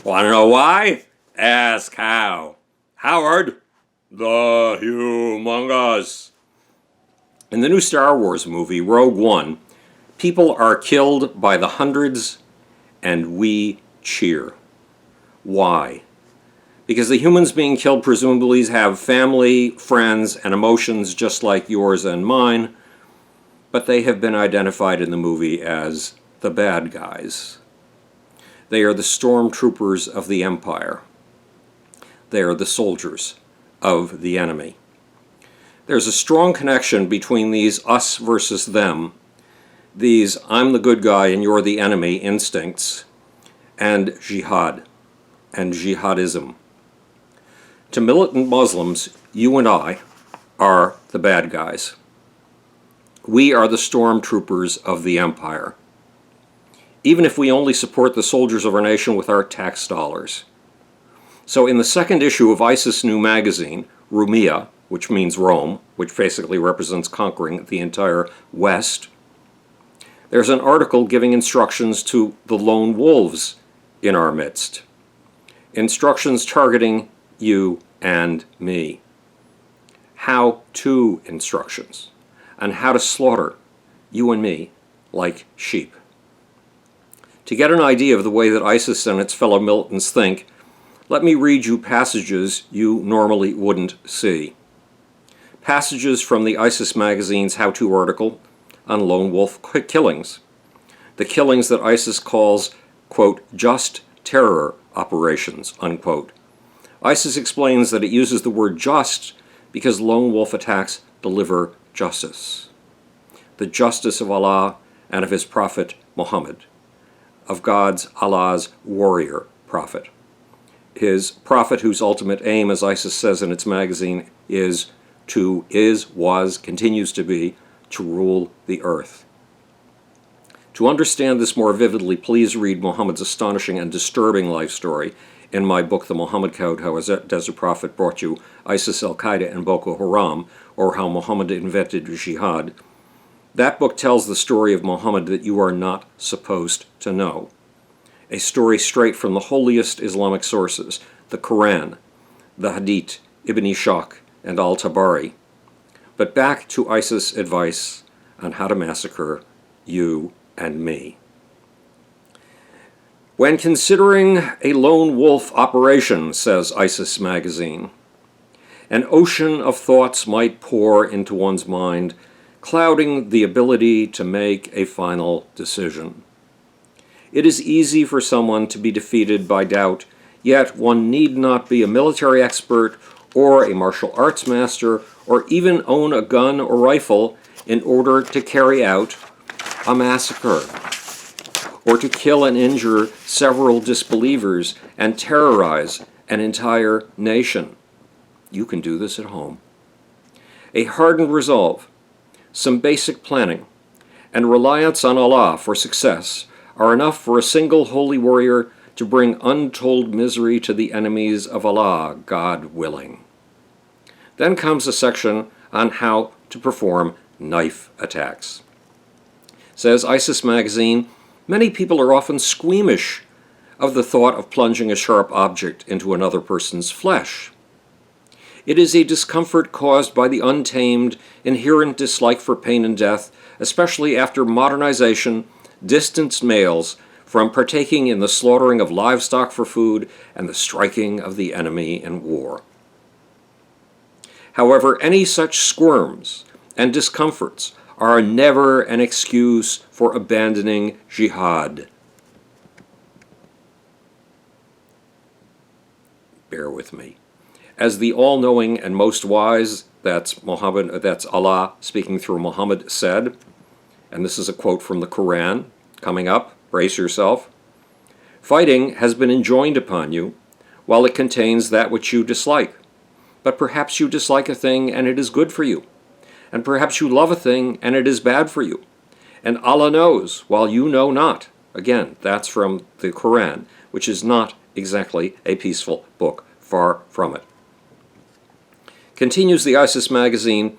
Want to know why? Ask how. Howard, the humongous. In the new Star Wars movie, Rogue One, people are killed by the hundreds and we cheer. Why? Because the humans being killed presumably have family, friends, and emotions just like yours and mine, but they have been identified in the movie as the bad guys. They are the stormtroopers of the Empire. They are the soldiers of the enemy. There's a strong connection between these us versus them, these I'm the good guy and you're the enemy instincts, and jihad and jihadism. To militant Muslims, you and I are the bad guys. We are the stormtroopers of the empire, even if we only support the soldiers of our nation with our tax dollars. So in the second issue of ISIS' new magazine, Rumiyah, which means Rome, which basically represents conquering the entire West, there's an article giving instructions to the lone wolves in our midst. Instructions targeting you and me. How-to instructions on how to slaughter you and me like sheep. To get an idea of the way that ISIS and its fellow militants think, let me read you passages you normally wouldn't see. Passages from the ISIS magazine's how-to article on lone wolf killings. The killings that ISIS calls, quote, just terror operations, unquote. ISIS explains that it uses the word just because lone wolf attacks deliver justice. The justice of Allah and of his prophet Muhammad, of God's, Allah's warrior prophet. His prophet whose ultimate aim, as ISIS says in its magazine, was, continues to be, to rule the earth. To understand this more vividly, please read Muhammad's astonishing and disturbing life story in my book, The Muhammad Code, How a Desert Prophet Brought You ISIS, Al-Qaeda, and Boko Haram, or How Muhammad Invented Jihad. That book tells the story of Muhammad that you are not supposed to know. A story straight from the holiest Islamic sources, the Quran, the Hadith, Ibn Ishaq, and Al-Tabari. But back to ISIS advice on how to massacre you and me. When considering a lone wolf operation, says ISIS magazine, an ocean of thoughts might pour into one's mind, clouding the ability to make a final decision. It is easy for someone to be defeated by doubt, yet one need not be a military expert or a martial arts master or even own a gun or rifle in order to carry out a massacre or to kill and injure several disbelievers and terrorize an entire nation. You can do this at home. A hardened resolve, some basic planning, and reliance on Allah for success are enough for a single holy warrior to bring untold misery to the enemies of Allah, God willing. Then comes a section on how to perform knife attacks. Says ISIS magazine, many people are often squeamish of the thought of plunging a sharp object into another person's flesh. It is a discomfort caused by the untamed, inherent dislike for pain and death, especially after modernization distanced males from partaking in the slaughtering of livestock for food and the striking of the enemy in war. However, any such squirms and discomforts are never an excuse for abandoning jihad. Bear with me. As the all-knowing and most wise, that's Allah speaking through Muhammad, said, and this is a quote from the Quran, coming up, brace yourself, fighting has been enjoined upon you, while it contains that which you dislike. But perhaps you dislike a thing and it is good for you. And perhaps you love a thing and it is bad for you. And Allah knows, while you know not. Again, that's from the Quran, which is not exactly a peaceful book, far from it. Continues the ISIS magazine,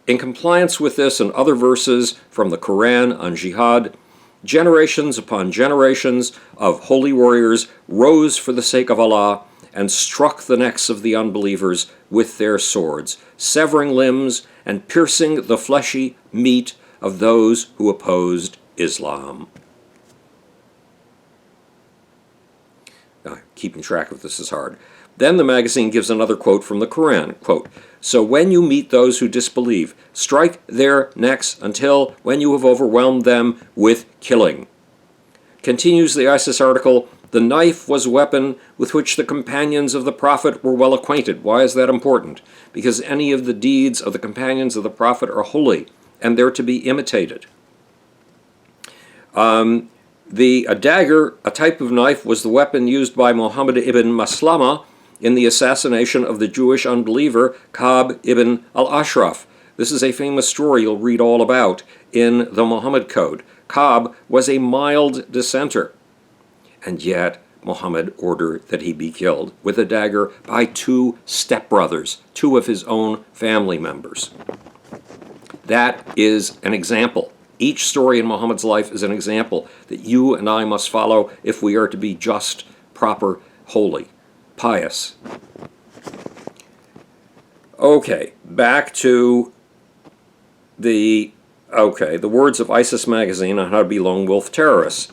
in compliance with this and other verses from the Quran on jihad, Generations upon generations of holy warriors rose for the sake of Allah and struck the necks of the unbelievers with their swords, severing limbs and piercing the fleshy meat of those who opposed Islam. Keeping track of this is hard. Then the magazine gives another quote from the Quran, quote, "So when you meet those who disbelieve, strike their necks until when you have overwhelmed them with killing." Continues the ISIS article, "The knife was a weapon with which the companions of the Prophet were well acquainted." Why is that important? Because any of the deeds of the companions of the Prophet are holy, and they're to be imitated. A dagger, a type of knife, was the weapon used by Muhammad ibn Maslama in the assassination of the Jewish unbeliever Ka'b ibn al-Ashraf. This is a famous story you'll read all about in the Muhammad Code. Ka'b was a mild dissenter, and yet Muhammad ordered that he be killed with a dagger by two stepbrothers, two of his own family members. That is an example. Each story in Muhammad's life is an example that you and I must follow if we are to be just, proper, holy, pious. Okay, back to the words of ISIS magazine on how to be lone wolf terrorists.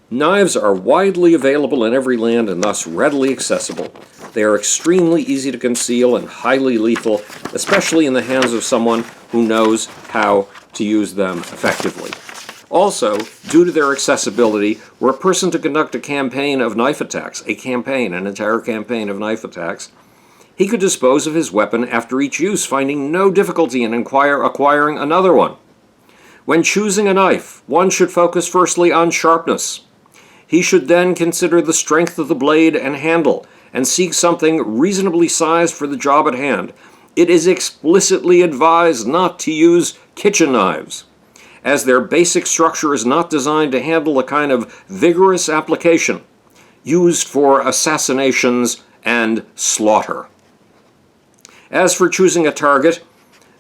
Knives are widely available in every land and thus readily accessible. They are extremely easy to conceal and highly lethal, especially in the hands of someone who knows how to use them effectively. Also, due to their accessibility, were a person to conduct a campaign of knife attacks, an entire campaign of knife attacks, he could dispose of his weapon after each use, finding no difficulty in acquiring another one. When choosing a knife, one should focus firstly on sharpness. He should then consider the strength of the blade and handle, and seek something reasonably sized for the job at hand. It is explicitly advised not to use kitchen knives, as their basic structure is not designed to handle the kind of vigorous application used for assassinations and slaughter. As for choosing a target,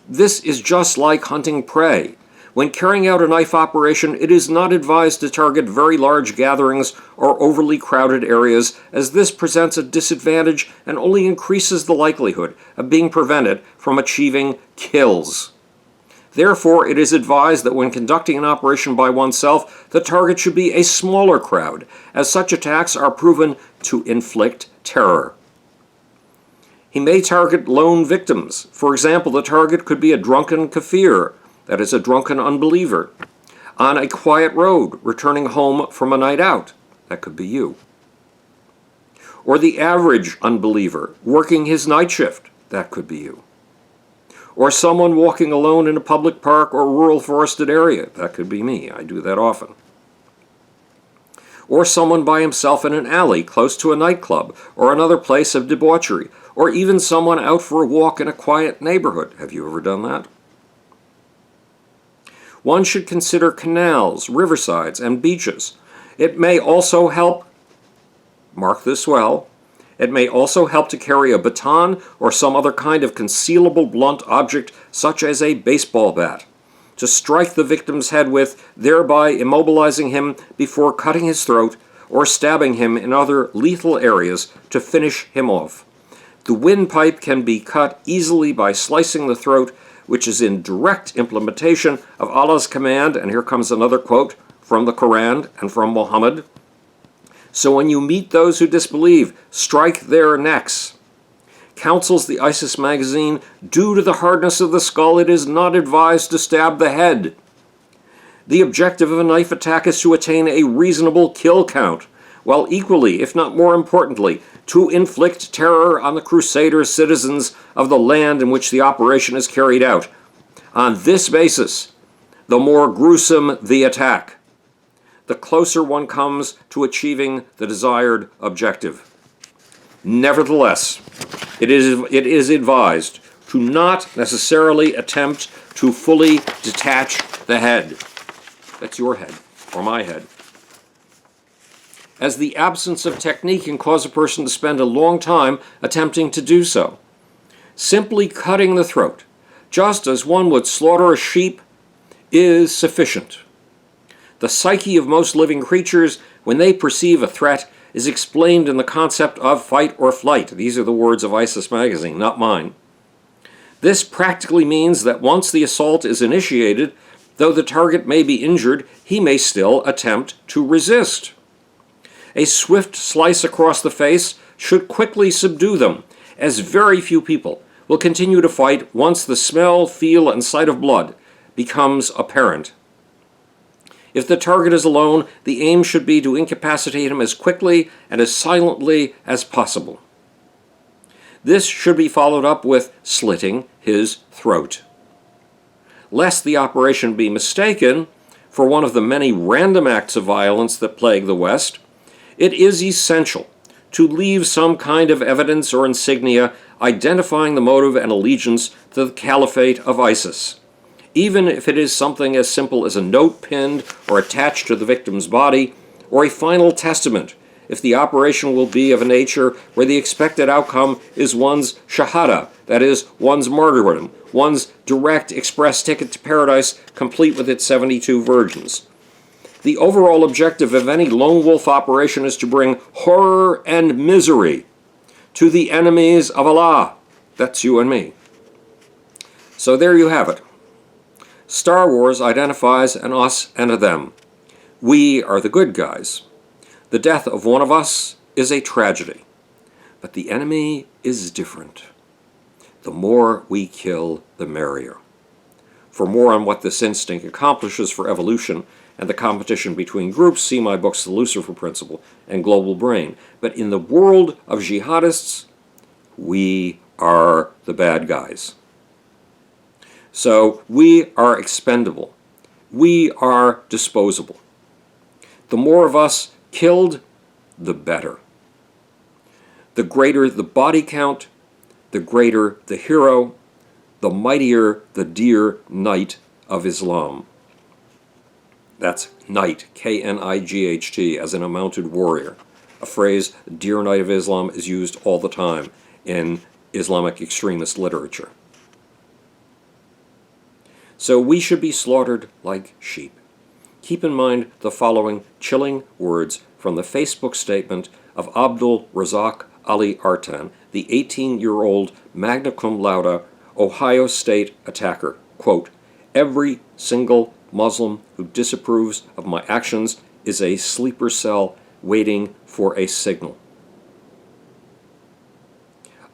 this is just like hunting prey. When carrying out a knife operation, it is not advised to target very large gatherings or overly crowded areas, as this presents a disadvantage and only increases the likelihood of being prevented from achieving kills. Therefore, it is advised that when conducting an operation by oneself, the target should be a smaller crowd, as such attacks are proven to inflict terror. He may target lone victims. For example, the target could be a drunken kafir, that is, a drunken unbeliever, on a quiet road, returning home from a night out. That could be you. Or the average unbeliever, working his night shift. That could be you. Or someone walking alone in a public park or rural forested area. That could be me. I do that often. Or someone by himself in an alley close to a nightclub or another place of debauchery. Or even someone out for a walk in a quiet neighborhood. Have you ever done that? One should consider canals, riversides, and beaches. It may also help, mark this well, it may also help to carry a baton or some other kind of concealable blunt object, such as a baseball bat, to strike the victim's head with, thereby immobilizing him before cutting his throat or stabbing him in other lethal areas to finish him off. The windpipe can be cut easily by slicing the throat, which is in direct implementation of Allah's command, and here comes another quote from the Quran and from Muhammad. "So when you meet those who disbelieve, strike their necks." Counsels the ISIS magazine, due to the hardness of the skull, it is not advised to stab the head. The objective of a knife attack is to attain a reasonable kill count, while equally, if not more importantly, to inflict terror on the Crusader citizens of the land in which the operation is carried out. On this basis, the more gruesome the attack, the closer one comes to achieving the desired objective. Nevertheless, it is advised to not necessarily attempt to fully detach the head. That's your head, or my head, as the absence of technique can cause a person to spend a long time attempting to do so. Simply cutting the throat, just as one would slaughter a sheep, is sufficient. The psyche of most living creatures, when they perceive a threat, is explained in the concept of fight or flight. These are the words of ISIS magazine, not mine. This practically means that once the assault is initiated, though the target may be injured, he may still attempt to resist. A swift slice across the face should quickly subdue them, as very few people will continue to fight once the smell, feel, and sight of blood becomes apparent. If the target is alone, the aim should be to incapacitate him as quickly and as silently as possible. This should be followed up with slitting his throat. Lest the operation be mistaken for one of the many random acts of violence that plague the West, it is essential to leave some kind of evidence or insignia identifying the motive and allegiance to the caliphate of ISIS, even if it is something as simple as a note pinned or attached to the victim's body, or a final testament if the operation will be of a nature where the expected outcome is one's shahada, that is, one's martyrdom, one's direct express ticket to paradise, complete with its 72 virgins. The overall objective of any lone wolf operation is to bring horror and misery to the enemies of Allah. That's you and me. So there you have it. Star Wars identifies an us and a them. We are the good guys. The death of one of us is a tragedy, but the enemy is different. The more we kill, the merrier. For more on what this instinct accomplishes for evolution and the competition between groups, see my books The Lucifer Principle and Global Brain. But in the world of jihadists, we are the bad guys. So we are expendable. We are disposable. The more of us killed, the better. The greater the body count, the greater the hero, the mightier the dear knight of Islam. That's knight, K-N-I-G-H-T, as in a mounted warrior. A phrase, dear knight of Islam, is used all the time in Islamic extremist literature. So we should be slaughtered like sheep. Keep in mind the following chilling words from the Facebook statement of Abdul Razak Ali Artan, the 18-year-old magna cum laude Ohio State attacker. Quote, "Every single Muslim who disapproves of my actions is a sleeper cell waiting for a signal."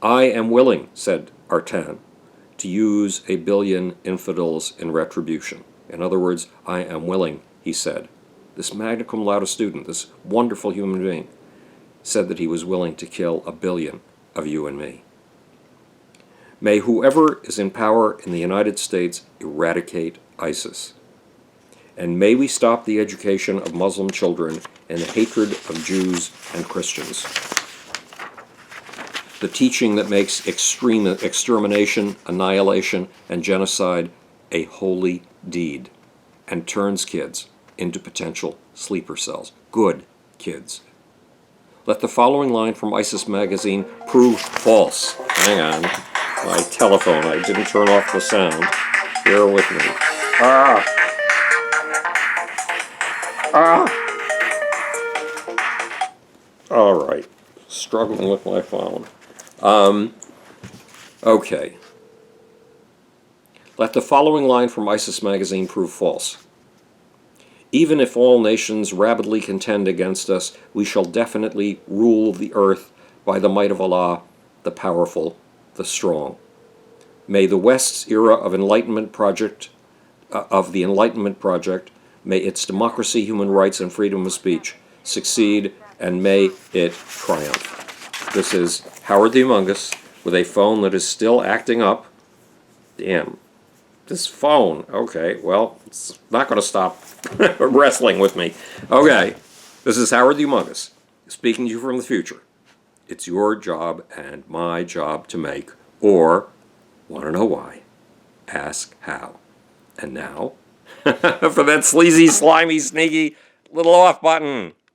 I am willing, said Artan, to use 1 billion infidels in retribution. In other words, I am willing, he said. This magna cum laude student, this wonderful human being, said that he was willing to kill 1 billion of you and me. May whoever is in power in the United States eradicate ISIS. And may we stop the education of Muslim children and the hatred of Jews and Christians. The teaching that makes extreme extermination, annihilation, and genocide a holy deed and turns kids into potential sleeper cells. Good kids. Let the following line from ISIS magazine prove false. Hang on. My telephone. I didn't turn off the sound. Bear with me. All right. Struggling with my phone. Okay. Let the following line from ISIS magazine prove false. Even if all nations rabidly contend against us, we shall definitely rule the earth by the might of Allah, the powerful, the strong. May the West's era of the Enlightenment Project, may its democracy, human rights, and freedom of speech succeed, and may it triumph. This is Howard the Humongous with a phone that is still acting up. Damn. This phone. Okay, well, it's not going to stop wrestling with me. Okay, this is Howard the Humongous, speaking to you from the future. It's your job and my job to make, or, want to know why? Ask how. And now, for that sleazy, slimy, sneaky little off button.